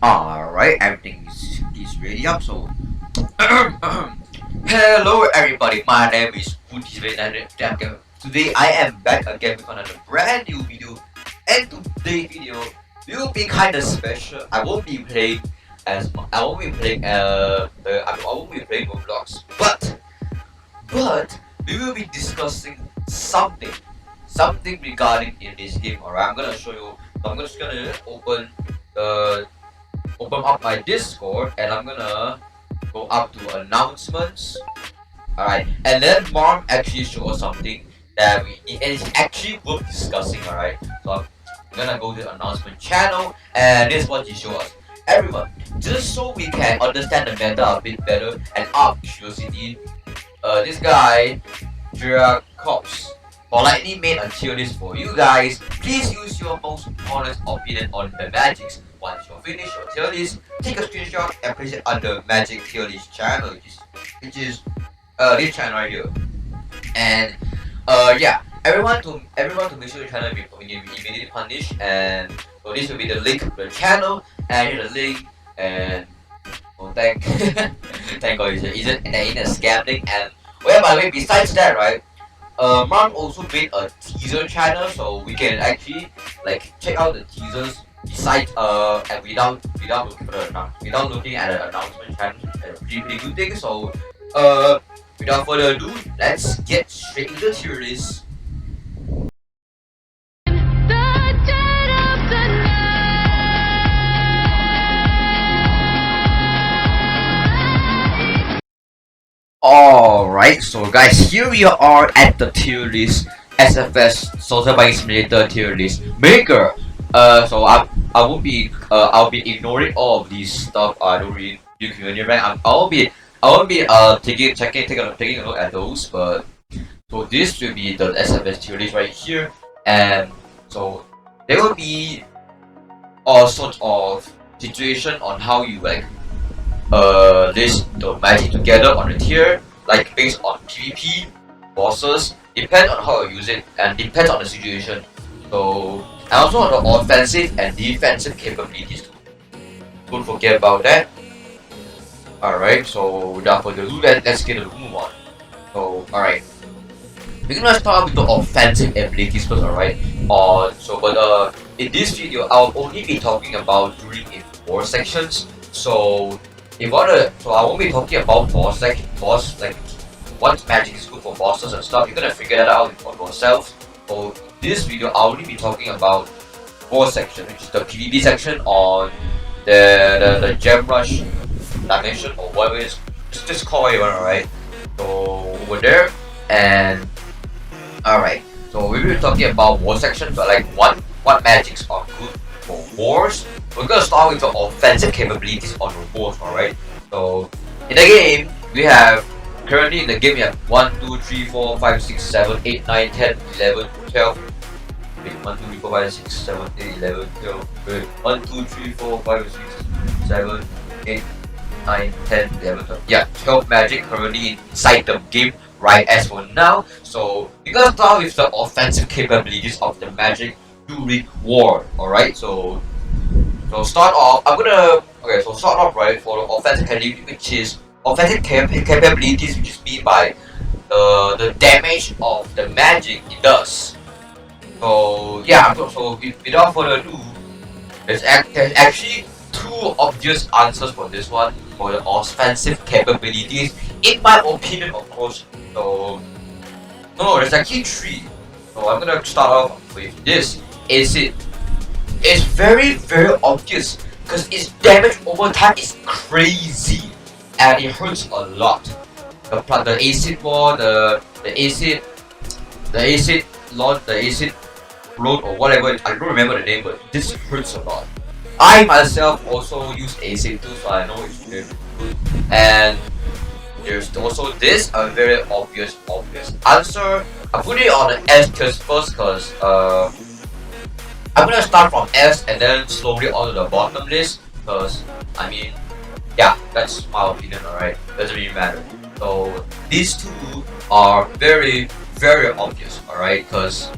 Alright, everything is ready up, so hello everybody, my name is Woody and today I am back again with another brand new video, and today's video will be kinda special. I won't be playing Roblox, but we will be discussing something regarding in this game. Alright, I'm gonna show you. I'm just gonna open up my Discord, and I'm gonna go up to announcements. Alright, and then mom actually showed us something that and it's actually worth discussing. Alright, so I'm gonna go to the announcement channel, and this is what he showed us. Everyone, just so we can understand the meta a bit better and our curiosity, this guy, Jacobs, politely made a tier list for you guys. Please use your most honest opinion on the magics. Once you finish your tier list, take a screenshot and place it on the magic tier list channel, which is this channel right here. And yeah, everyone to make sure the channel be immediately punished. And so this will be the link to the channel, and here's the link. And thank thank God, isn't a scam link. And well, by the way, besides that, right? Mom also made a teaser channel, so we can actually like check out the teasers besides and without looking at the announcement channel. A pretty good thing. So without further ado, let's get straight into the tier list. Alright, so guys, here we are at the tier list SFS Social Buying Simulator tier list maker. So I'll be ignoring all of these stuff. I don't really do community rank. I will be taking a look at those. But so this will be the SFS tier list right here, and so there will be all sorts of situation on how you like list the magic together on a tier, like based on PvP, bosses, depends on how you use it and depends on the situation. So and also on the offensive and defensive capabilities too. Don't forget about that. Alright, so without further ado, let's get a move on. So alright. We're gonna start with the offensive abilities first, alright? But in this video I'll only be talking about during in war sections. So I won't be talking about boss like what magic is good for bosses and stuff. You're gonna figure that out for yourself. So this video I'll only be talking about boss section, which is the PvP section on the gem rush dimension or whatever it is. Just call it one, alright? So over there, and alright. So we will be talking about war section, but like what magics are good for wars. We're gonna start with the offensive capabilities on the wars, alright? So in the game we have currently in the game we have 1, 2, 3, 4, 5, 6, 7, 8, 9, 10, 11, 12. Wait, 1, 2, 3, 4, 5, 6, 7, 8, 11, 12. Wait, 1, 2, 3, 4, 5, 6, 7, 8, 9, 10, 11, 12. Yeah, 12 magic currently inside the game right as for now. So we're gonna start with the offensive capabilities of the magic during war, alright? So start off, start off right for the offensive capability, which is offensive capabilities, which is mean by the damage of the magic it does. So yeah, so without further ado, there's actually two obvious answers for this one for the offensive capabilities, in my opinion, of course. So no, there's actually three. So I'm gonna start off with this. It's very obvious because its damage over time is crazy and it hurts a lot. The acid wall, the acid lord, the acid road or whatever, I don't remember the name, but this hurts a lot. I myself also use acid too, so I know it's very good. And there's also this, a very obvious answer. I put it on the S tier first because I'm gonna start from S and then slowly onto the bottom list because I mean, yeah, that's my opinion, alright? Doesn't really matter. So these two are very obvious, alright? Because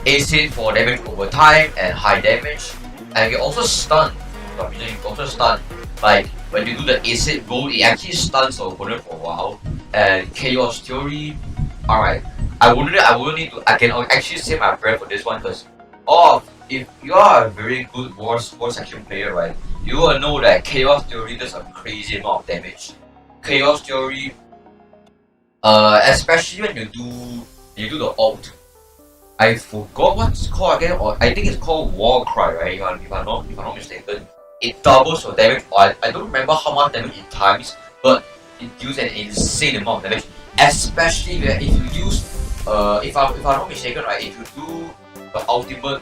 acid for damage over time and high damage, and you also stun You can also stun. Like when you do the acid roll, it actually stuns the opponent for a while. And Chaos Theory, alright. I wouldn't need to. I can actually save my breath for this one because, if you are a very good war section player, right, you will know that Chaos Theory does a crazy amount of damage. Chaos Theory, especially when you do the ult. I forgot what it's called again, or I think it's called War Cry, right? If I'm not mistaken. It doubles your damage. I don't remember how much damage it times, but it uses an insane amount of damage. Especially if you use, if I'm not mistaken, right? If you do the ultimate,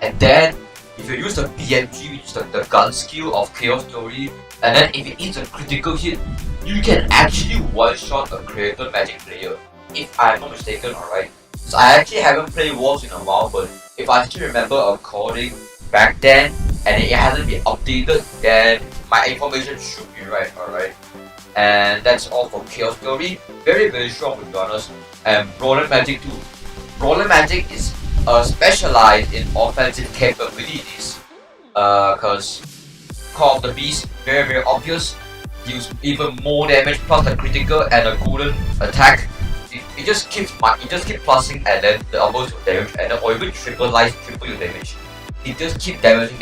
and then if you use the BMG, which is the gun skill of Chaos Theory, and then if it hits a critical hit, you can actually one-shot a creator magic player. If I'm not mistaken, alright. So I actually haven't played Wars in a while, but if I still remember according back then, and it hasn't been updated, then my information should be right, alright. And that's all for Chaos Theory. Very, very strong to be honest. And Brawler Magic too. Brawler Magic is specialized in offensive capabilities. Cause Call of the Beast, very, very obvious. Deals even more damage plus the critical and a golden attack. It just keeps plusing and then the doubles your damage and then or even triple your damage. It just keeps damaging.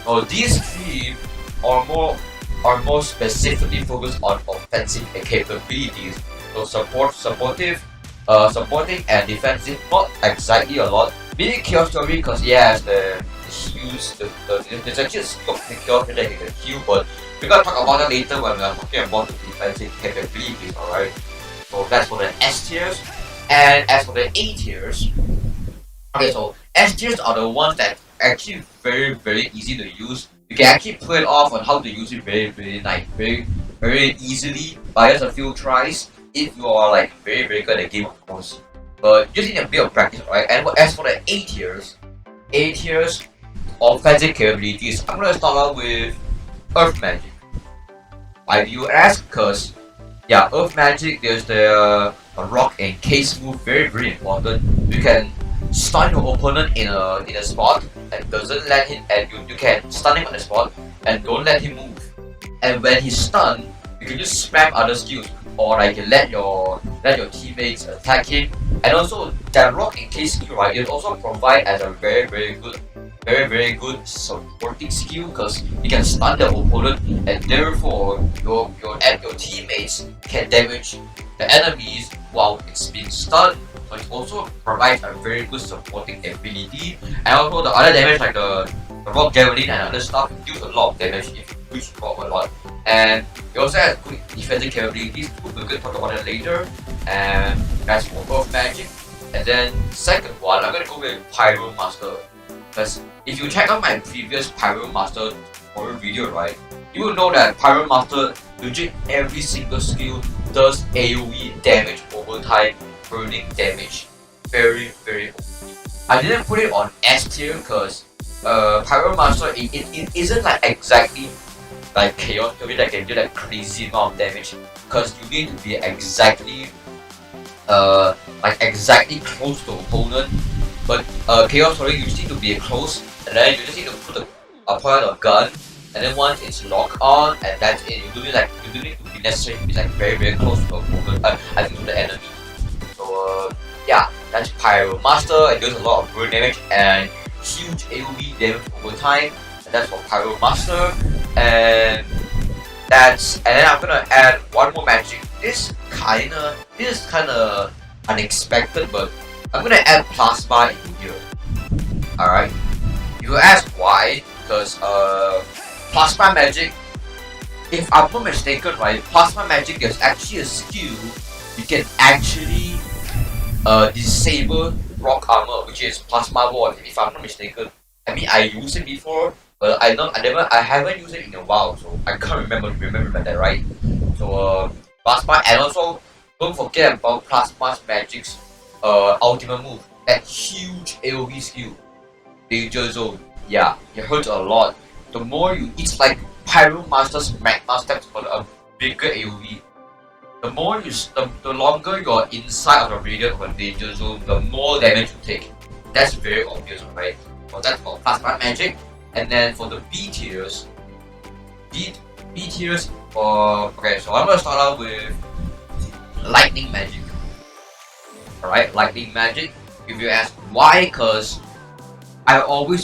Now these three are more specifically focused on offensive capabilities. So supporting and defensive, not exactly a lot. Maybe Chaos Theory because it has the heals, there's actually a skill of Chaos that you can heal, but we're gonna talk about that later when we're talking about the defensive capabilities, alright? So that's for the S tiers. And as for the A tiers, okay, so S tiers are the ones that actually very, very easy to use. You can actually play it off on how to use it very easily by just a few tries if you are like very, very good at the game, of course. But just need a bit of practice, right? And as for the A tiers offensive capabilities, I'm gonna start out with Earth Magic. Why do you ask? Because yeah, Earth Magic, there's the rock and case move, very, very important. You can stun your opponent in a spot and doesn't let him, and you can stun him on the spot and don't let him move. And when he's stunned, you can just spam other skills or like let your teammates attack him. And also that rock and case skill, right, it also provide as a very, very good supporting skill because you can stun the opponent and therefore your teammates can damage the enemies while it's being stunned. So it also provides a very good supporting ability. And also the other damage like the rock javelin and other stuff deals a lot of damage if you push rock a lot. And it also has good defensive capabilities. We're going to talk about it later. And that's for Earth Magic. And then second one, I'm gonna go with Pyro Master. Because if you check out my previous Pyro Master tutorial video, right, you will know that Pyro Master, legit every single skill does AoE damage over time, burning damage. Very, very OP. I didn't put it on S tier because Pyro Master, it isn't like exactly like Chaos Theory that can do that crazy amount of damage. Because you need to be exactly close to the opponent. But Chaos Theory, you just need to be close, and then you just need to put a point of gun, and then once it's locked on, and that's it. You don't need to be necessary to be like very, very close to the opponent. I think to the enemy. So yeah, that's Pyro Master. It does a lot of burn damage and huge AoE damage over time. And that's for Pyro Master. And then I'm gonna add one more magic. This is kinda unexpected, but I'm gonna add Plasma into here. Alright. You ask why? Because Plasma Magic, if I'm not mistaken, right, Plasma Magic is actually a skill you can actually disable rock armor, which is Plasma Ward, if I'm not mistaken. I mean, I used it before, but I haven't used it in a while, so I can't remember that, right? So Plasma, and also don't forget about Plasma Magic's ultimate move, that huge AoE skill, Danger Zone. Yeah, it hurts a lot. The more it's like Pyro Master's Magma Steps for a bigger AoE. The longer you're inside of the radius of a Danger Zone, the more damage you take. That's very obvious, right? So that's for Plasma Magic. And then for the B tiers, B tiers for okay. So I'm gonna start out with lightning magic. Alright, lightning magic. If you ask why, cause I okay.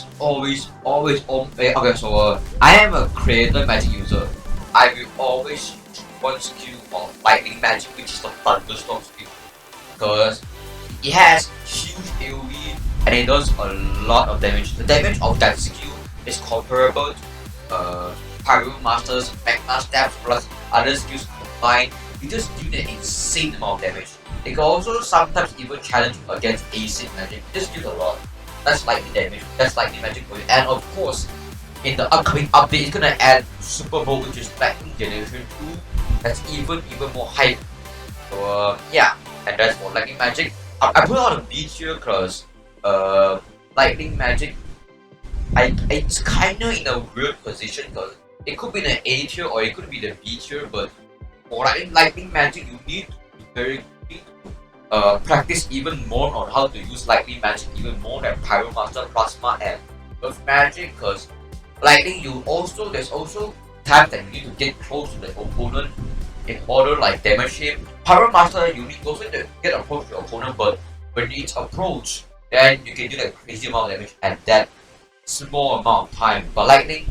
So I am a creator magic user. I will always use one skill of lightning magic, which is the thunderstorm skill, because it has huge AoE and it does a lot of damage. The damage of that skill is comparable to Pyro Master's Magma Stab plus other skills combined. It just do an insane amount of damage. It can also sometimes even challenge against acid magic. It just do a lot. That's lightning damage. That's lightning magic for you. And of course, in the upcoming update, it's gonna add Super Bowl, which is lightning generation 2. That's even more hype. So yeah, and that's for lightning magic. I put on a B tier because lightning magic, it's kinda in a weird position because it could be the A tier or it could be the B tier, but for lightning magic you need to practice even more on how to use lightning magic even more than Pyromaster, Plasma and Earth magic, because lightning there's also times that you need to get close to the opponent in order like damage him. Pyromaster you need also to get approach to the opponent, but when it's approach then you can do that crazy amount of damage at that small amount of time. But lightning,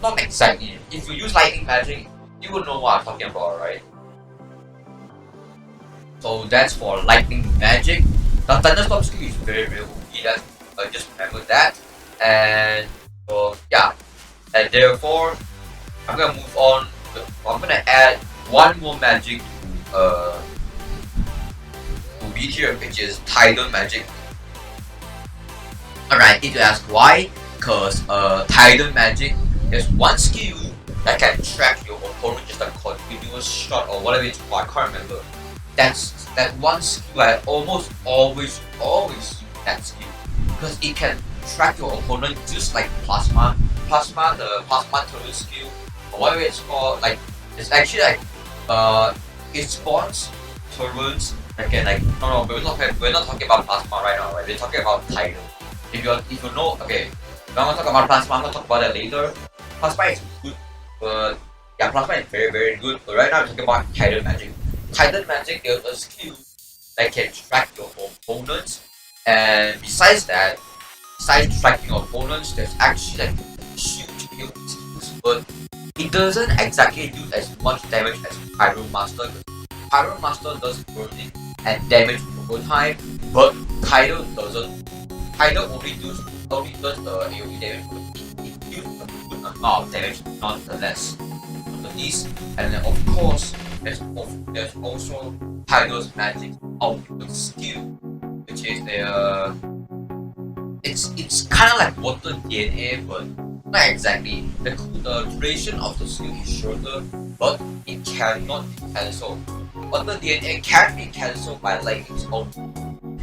not exactly. If you use lightning magic, you will know what I'm talking about, right? So that's for lightning magic. The thunderstorm skill is very OP. That just remember that. And yeah, and therefore I'm gonna move on. I'm gonna add one more magic to B tier, which is tidal magic. Alright, if you ask why, because tidal magic is one skill that can track your opponent just a continuous shot or whatever it's called. I can't remember. That's that one skill I almost always use that skill, because it can track your opponent just like Plasma, the Plasma turret skill or whatever it's called. Like it's actually like it spawns turrets that can like no we're not talking about Plasma right now, right? We're talking about tidal. If you know, okay, if I'm gonna talk about Plasma, I'm gonna talk about that later. Plasma is good, but yeah, Plasma is very good. But right now I'm talking about tidal magic. Tidal magic is a skill that can track your opponents, and besides that, besides tracking your opponents, there's actually like huge skills, but it doesn't exactly do as much damage as Pyro Master. Pyro Master does burning and damage over time, but Tidal doesn't. Tidal only does the AoE damage, but it deals a good amount of damage nonetheless. And then of course there's also Tidal's magic output skill, which is the it's kind of like water DNA, but not exactly. The duration of the skill is shorter, but it cannot be cancelled. Water DNA can be cancelled by lightning's own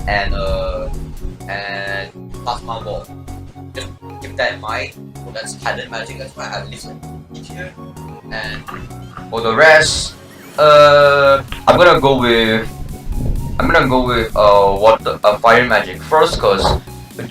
and plasma ball. Just keep that in mind. So that's Tidal magic. That's why I listen here. And for the rest, I'm gonna go with water fire magic first, because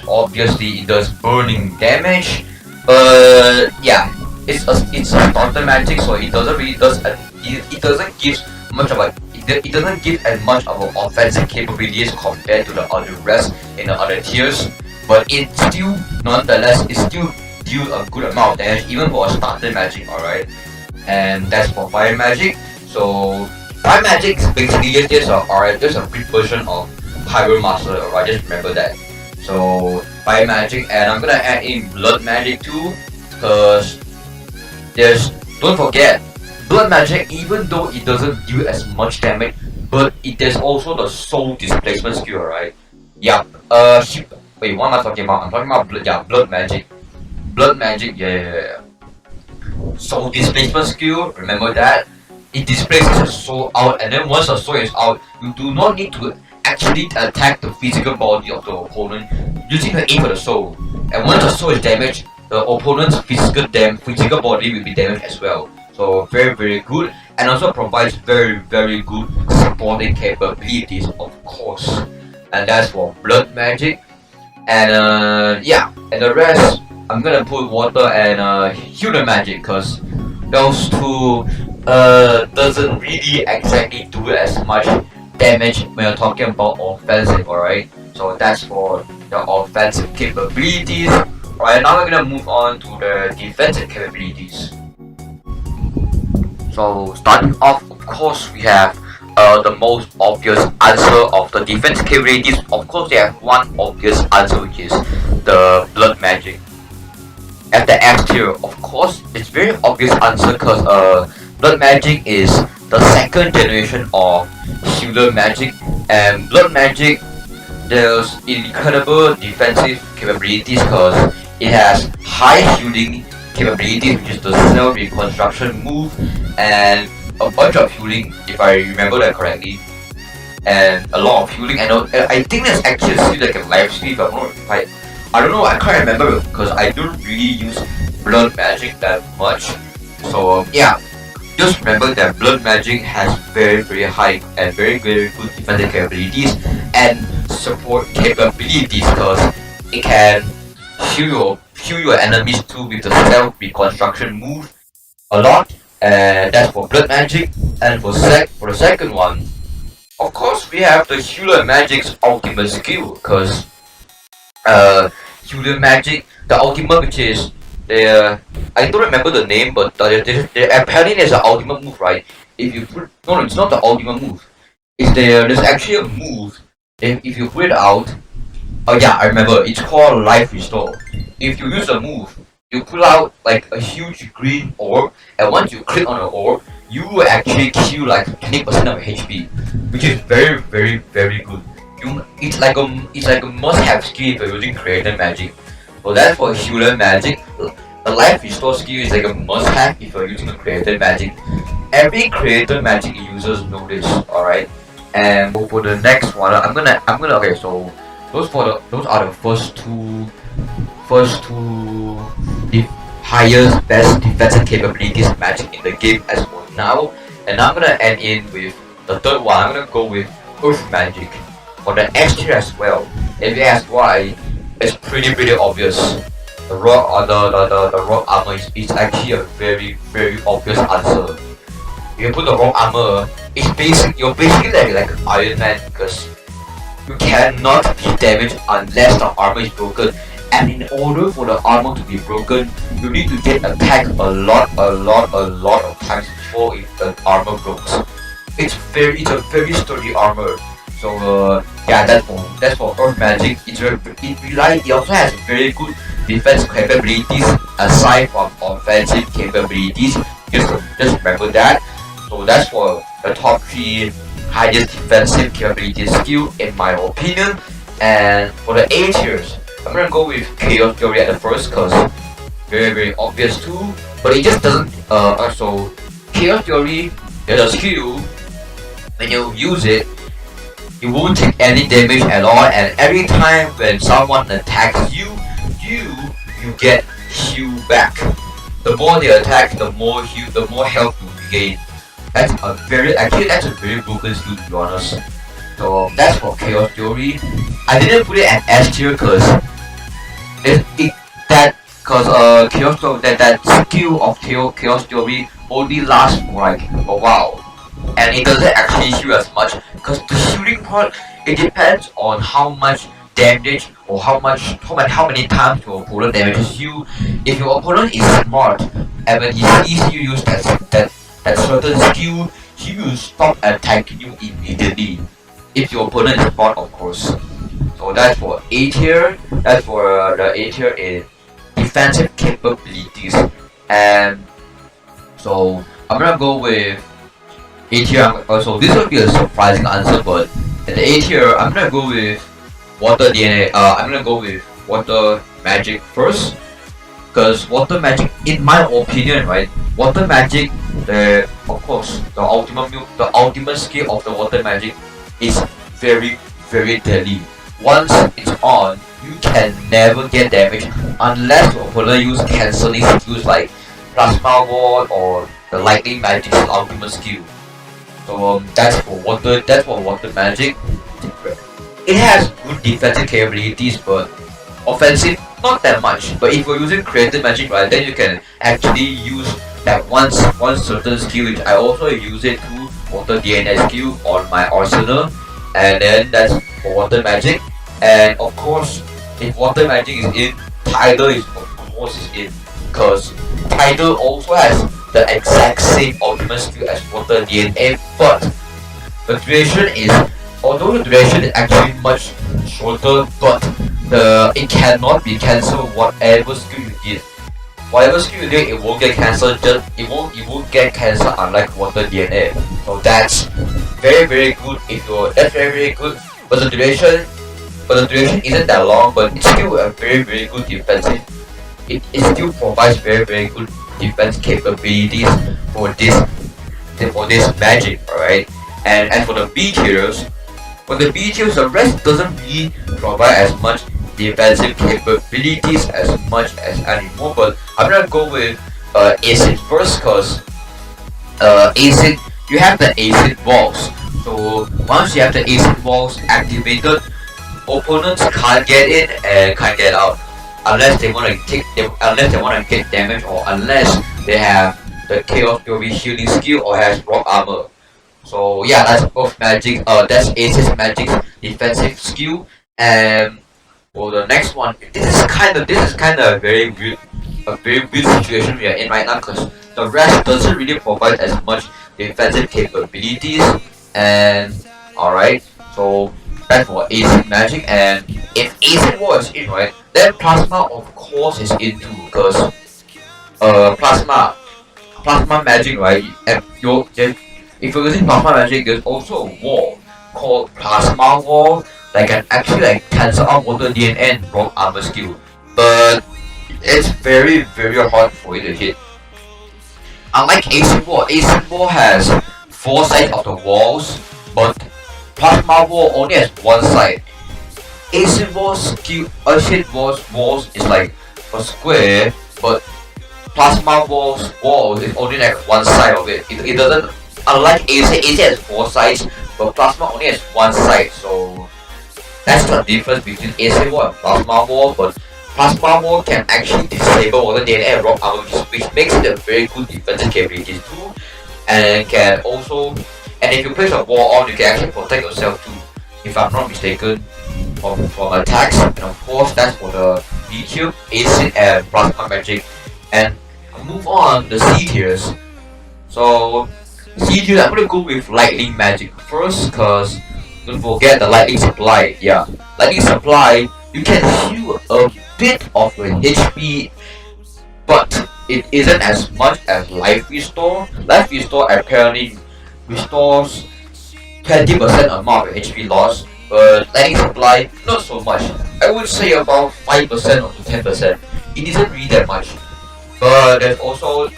obviously it does burning damage. But yeah, it's a starter magic, so it doesn't really it doesn't give much of it doesn't give as much of an offensive capabilities compared to the other rest in the other tiers. But it still nonetheless it still deals a good amount of damage even for a starter magic. Alright. And that's for fire magic. So fire magic is basically just a quick version of Pyro Master, alright, just remember that. So fire magic, and I'm gonna add in blood magic too, because don't forget, blood magic, even though it doesn't do as much damage, but there's also the soul displacement skill, right? Yeah. Wait, what am I talking about? I'm talking about blood magic. Blood magic, yeah. Soul displacement skill, remember that? It displaces the soul out, and then once the soul is out, you do not need to actually attack the physical body of the opponent using the aim for the soul. And once the soul is damaged, the opponent's physical body will be damaged as well. So very good, and also provides very good supporting capabilities, of course. And that's for blood magic. And yeah, and the rest I'm gonna put water and human magic, because those two doesn't really exactly do as much damage when you're talking about offensive, alright? So that's for the offensive capabilities. Alright, now we're gonna move on to the defensive capabilities. So starting off, of course, we have the most obvious answer of the defense capabilities. Of course, we have one obvious answer, which is the blood magic. At the F tier, of course, it's very obvious answer because blood magic is the second generation of healer magic, and blood magic there's incredible defensive capabilities because it has high healing capabilities, which is the cell reconstruction move, and a bunch of healing if I remember that correctly, and a lot of healing. And I think there's actually a skill like a life skill, if I'm not right. I don't know, I can't remember because I don't really use blood magic that much. So yeah, just remember that blood magic has very high and very good defensive capabilities and support capabilities because it can heal your enemies too with the self reconstruction move a lot. And that's for blood magic. And for the second one, of course we have the healer magic's ultimate skill because healer magic, the ultimate, which is the I don't remember the name, but apparently there's an ultimate move, right? If you put no, it's not the ultimate move. There's actually a move. If you put it out, oh yeah, I remember. It's called Life Restore. If you use the move, you pull out like a huge green orb, and once you click on the orb, you will actually kill like 20% of HP, which is very good. It's like a must-have skill if you're using creator magic. So that's for healer magic. The life restore skill is like a must-have if you're using a creator magic. Every creator magic users know this, alright? And for the next one, I'm gonna okay. So those are the first two highest best defensive capabilities magic in the game as for now. And I'm gonna end in with the third one. I'm gonna go with earth magic for the S tier as well. If you ask why, it's pretty obvious. The rock or the rock armor is actually a very obvious answer. If you put the rock armor, you're basically like an Iron Man because you cannot be damaged unless the armor is broken. And in order for the armor to be broken, you need to get attacked a lot of times before the armor breaks. It's a very sturdy armor. So yeah, that's for earth magic. It also has very good defense capabilities aside from offensive capabilities. Just remember that. So that's for the top 3 highest defensive capabilities skill in my opinion. And for the A tiers, I'm gonna go with Chaos Theory at the first cause very obvious too. But it just doesn't so Chaos Theory, there's a skill, when you use it, you won't take any damage at all, and every time when someone attacks you, you get healed back. The more they attack, the more health you gain. That's a very broken skill, to be honest. So that's for Chaos Theory. I didn't put it at S tier because that skill of Chaos Theory only lasts for like a while, and it doesn't actually heal as much because the healing part, it depends on how much damage or how many times your opponent damages you. If your opponent is smart and when he sees you use that certain skill, he will stop attacking you immediately. If your opponent is smart, of course. So that's for A tier. That's for the A tier in defensive capabilities. And so I'm gonna go with A tier. Also, this will be a surprising answer, but in the A tier, I'm gonna go with water DNA. I'm gonna go with water magic first, because water magic, in my opinion, right? Water magic, of course, the ultimate skill of the water magic is very deadly. Once it's on, you can never get damage unless your opponent use cancelling skills like plasma ward or the lightning magic's ultimate skill. So that's for water magic. It has good defensive capabilities, but offensive not that much. But if you're using creative magic, right, then you can actually use that one certain skill which I also use it to water DNA skill on my arsenal, and then that's for water magic. And of course, if water magic is in, tidal is of course is in, because tidal also has the exact same ultimate skill as water DNA, but the duration is, although the duration is actually much shorter, but it cannot be cancelled whatever skill you did. Whatever skill you did, it won't get cancelled. It won't get cancelled, unlike water DNA. So that's very good. That's very good. But the duration isn't that long, but it's still a very good defensive. It still provides very good defense capabilities for this magic, alright? And as for the B tiers, the rest doesn't really provide as much defensive capabilities as much as anymore. But I'm gonna go with acid first, cause acid, you have the acid walls. So once you have the acid walls activated, opponents can't get in and can't get out unless they want to get damage, or unless they have the Chaos Fury shielding skill or has rock armor. So yeah, that's both magic. That's Ace's magic's defensive skill. And for the next one, this is kind of a very weird situation we are in right now, because the rest doesn't really provide as much defensive capabilities. And alright, so that's for acid magic. And if acid war is in, right, then plasma of course is in too, because plasma magic, right, and if you're using plasma magic, there's also a wall called plasma wall that can actually cancel out water DNA and rock armor skill, but it's very hard for it to hit. Unlike acid wall has 4 sides of the walls, but plasma wall only has 1 side. Acid wall's walls is like a square, but plasma walls is only like 1 side of it. It doesn't, unlike acid has 4 sides, but plasma only has 1 side. So that's the difference between acid wall and plasma wall. But plasma wall can actually disable water DNA and rock armor, which makes it a very good defensive capability too. And can also, and if you place a wall on, you can actually protect yourself too, if I'm not mistaken, from attacks. And of course, that's for the B tier, acid and plasma magic. And move on the C tiers. So C tier, I'm gonna go with lightning magic first, cause don't forget the lightning supply. Yeah, lightning supply, you can heal a bit of your HP, but it isn't as much as life restore. Life restore apparently restores 20% amount of HP loss, but lightning supply not so much. I would say about 5% or to 10%. It isn't really that much, but there's also,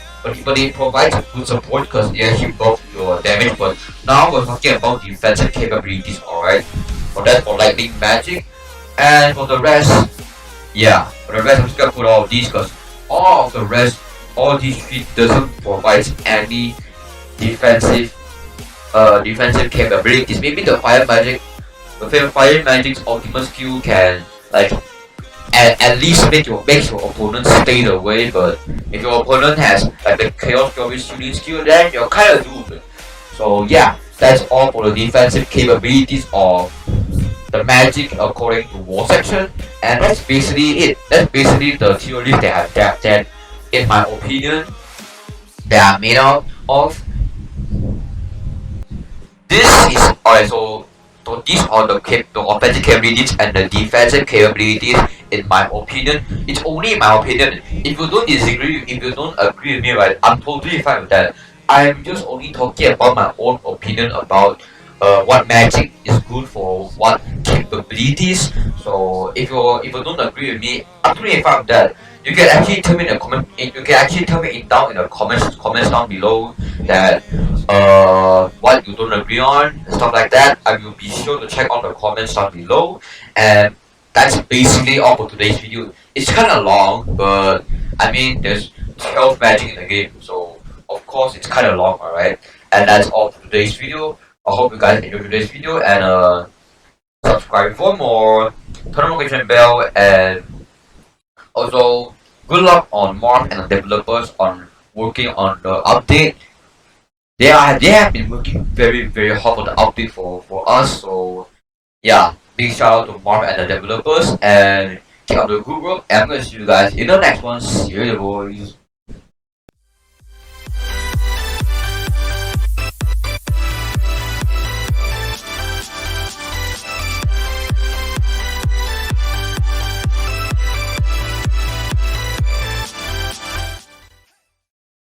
but it provides good support because it actually buffs your damage. But now we're talking about defensive capabilities, alright? So that's for lightning magic. And for the rest, yeah, for the rest I'm just gonna put all of these, because all these 3 doesn't provide any defensive capabilities. Maybe the fire magic's ultimate skill can at least make your opponent stay away, but if your opponent has the Chaos Fury shooting skill, then you're kinda doomed. So yeah, that's all for the defensive capabilities of the magic according to war section, and that's basically it. That's basically the tier list that in my opinion they are made out of. This is alright. So these are the offensive capabilities and the defensive capabilities in my opinion. It's only in my opinion. If you don't agree with me, right, I'm totally fine with that. I'm just only talking about my own opinion about what magic is good for what capabilities. So if you don't agree with me, I'm totally fine with that. You can actually tell me in the comment. You can actually tell me down in the comments down below that what you don't agree on and stuff like that. I will be sure to check out the comments down below. And that's basically all for today's video. It's kind of long, but I mean there's 12 magic in the game, so of course it's kind of long, alright. And that's all for today's video. I hope you guys enjoyed today's video, and subscribe for more, turn on the notification bell, and also good luck on Mark and the developers on working on the update. They have been working very hard for the update for us. So yeah, big shout out to Marv and the developers and keep up the good work. And I'm gonna see you guys in the next one. See you boys.